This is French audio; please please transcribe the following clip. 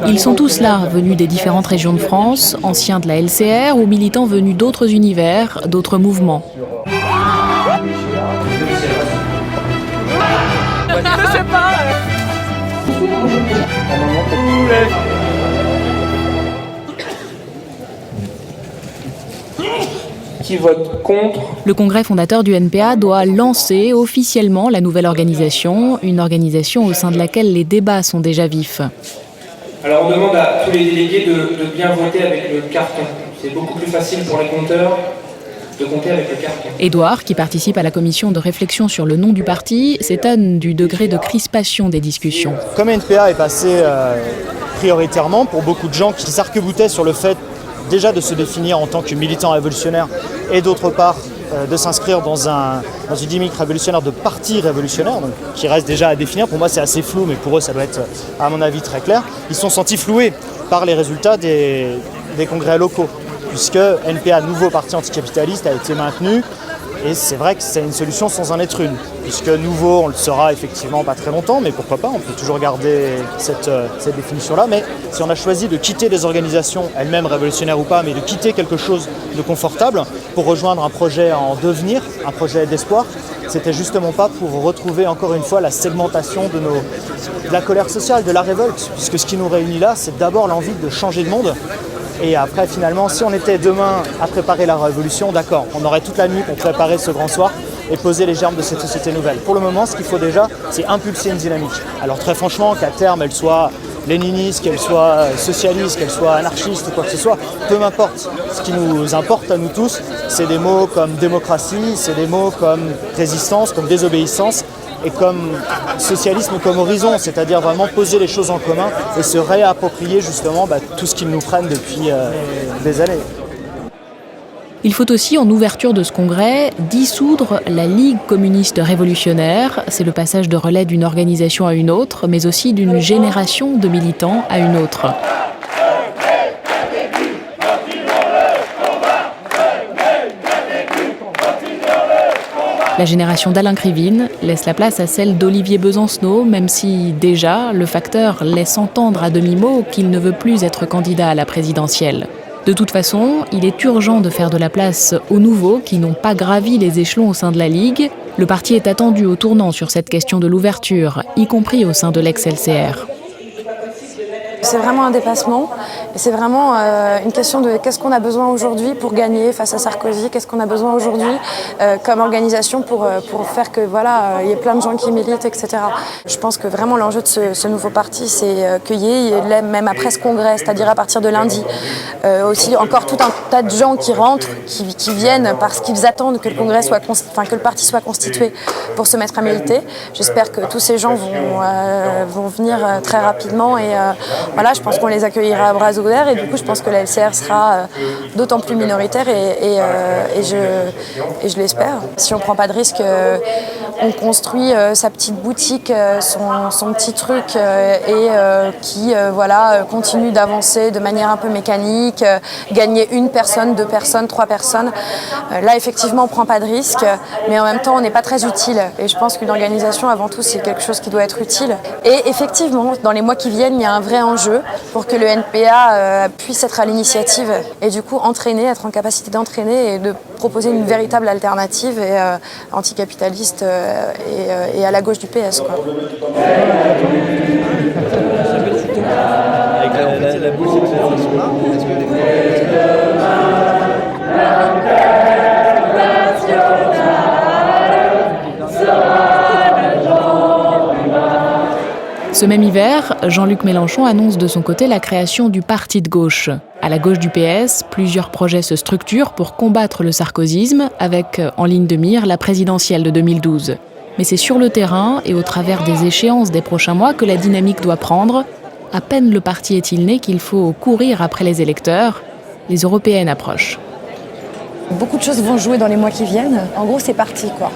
Ils sont tous là, venus des différentes régions de France, anciens de la LCR ou militants venus d'autres univers, d'autres mouvements. Je sais pas. Qui vote contre. Le congrès fondateur du NPA doit lancer officiellement la nouvelle organisation, une organisation au sein de laquelle les débats sont déjà vifs. Alors on demande à tous les délégués de bien voter avec le carton. C'est beaucoup plus facile pour les compteurs de compter avec le carton. Édouard, qui participe à la commission de réflexion sur le nom du parti, s'étonne du degré de crispation des discussions. Comme NPA est passé prioritairement pour beaucoup de gens qui s'arc-boutaient sur le fait déjà de se définir en tant que militant révolutionnaire et d'autre part de s'inscrire dans une dynamique révolutionnaire de parti révolutionnaire, donc, qui reste déjà à définir. Pour moi c'est assez flou, mais pour eux ça doit être à mon avis très clair. Ils se sont sentis floués par les résultats des congrès locaux, puisque NPA, nouveau parti anticapitaliste, a été maintenu. Et c'est vrai que c'est une solution sans en être une, puisque nouveau, on le sera effectivement pas très longtemps, mais pourquoi pas, on peut toujours garder cette définition-là. Mais si on a choisi de quitter des organisations, elles-mêmes révolutionnaires ou pas, mais de quitter quelque chose de confortable pour rejoindre un projet en devenir, un projet d'espoir, c'était justement pas pour retrouver encore une fois la segmentation de la colère sociale, de la révolte, puisque ce qui nous réunit là, c'est d'abord l'envie de changer de monde. Et après, finalement, si on était demain à préparer la révolution, d'accord, on aurait toute la nuit pour préparer ce grand soir et poser les germes de cette société nouvelle. Pour le moment, ce qu'il faut déjà, c'est impulser une dynamique. Alors très franchement, qu'à terme, elle soit léniniste, qu'elle soit socialiste, qu'elle soit anarchiste ou quoi que ce soit, peu m'importe. Ce qui nous importe à nous tous, c'est des mots comme démocratie, c'est des mots comme résistance, comme désobéissance, et comme socialisme comme horizon, c'est-à-dire vraiment poser les choses en commun et se réapproprier justement tout ce qu'ils nous prennent depuis des années. Il faut aussi, en ouverture de ce congrès, dissoudre la Ligue communiste révolutionnaire. C'est le passage de relais d'une organisation à une autre, mais aussi d'une génération de militants à une autre. La génération d'Alain Krivine laisse la place à celle d'Olivier Besancenot, même si, déjà, le facteur laisse entendre à demi-mot qu'il ne veut plus être candidat à la présidentielle. De toute façon, il est urgent de faire de la place aux nouveaux qui n'ont pas gravi les échelons au sein de la Ligue. Le parti est attendu au tournant sur cette question de l'ouverture, y compris au sein de l'ex-LCR. C'est vraiment un dépassement et c'est vraiment une question de qu'est-ce qu'on a besoin aujourd'hui pour gagner face à Sarkozy, qu'est-ce qu'on a besoin aujourd'hui comme organisation pour faire que voilà, il y ait plein de gens qui militent, etc. Je pense que vraiment l'enjeu de ce nouveau parti, c'est qu'il y ait, même après ce congrès, c'est-à-dire à partir de lundi, aussi encore tout un tas de gens qui rentrent, qui viennent parce qu'ils attendent que le congrès que le parti soit constitué pour se mettre à militer. J'espère que tous ces gens vont venir très rapidement et voilà, je pense qu'on les accueillera à bras ouverts et du coup je pense que la LCR sera d'autant plus minoritaire et je l'espère. Si on ne prend pas de risque, on construit sa petite boutique, son petit truc qui continue d'avancer de manière un peu mécanique, gagner une personne, 2 personnes, 3 personnes. Là effectivement on ne prend pas de risque, mais en même temps on n'est pas très utile et je pense qu'une organisation avant tout c'est quelque chose qui doit être utile. Et effectivement dans les mois qui viennent il y a un vrai enjeu pour que le NPA puisse être à l'initiative et du coup être en capacité d'entraîner et de proposer une véritable alternative anticapitaliste et à la gauche du PS. Quoi. Ce même hiver, Jean-Luc Mélenchon annonce de son côté la création du parti de gauche. À la gauche du PS, plusieurs projets se structurent pour combattre le sarkozysme, avec en ligne de mire la présidentielle de 2012. Mais c'est sur le terrain et au travers des échéances des prochains mois que la dynamique doit prendre. À peine le parti est-il né qu'il faut courir après les électeurs. Les européennes approchent. Beaucoup de choses vont jouer dans les mois qui viennent. En gros, c'est parti, quoi.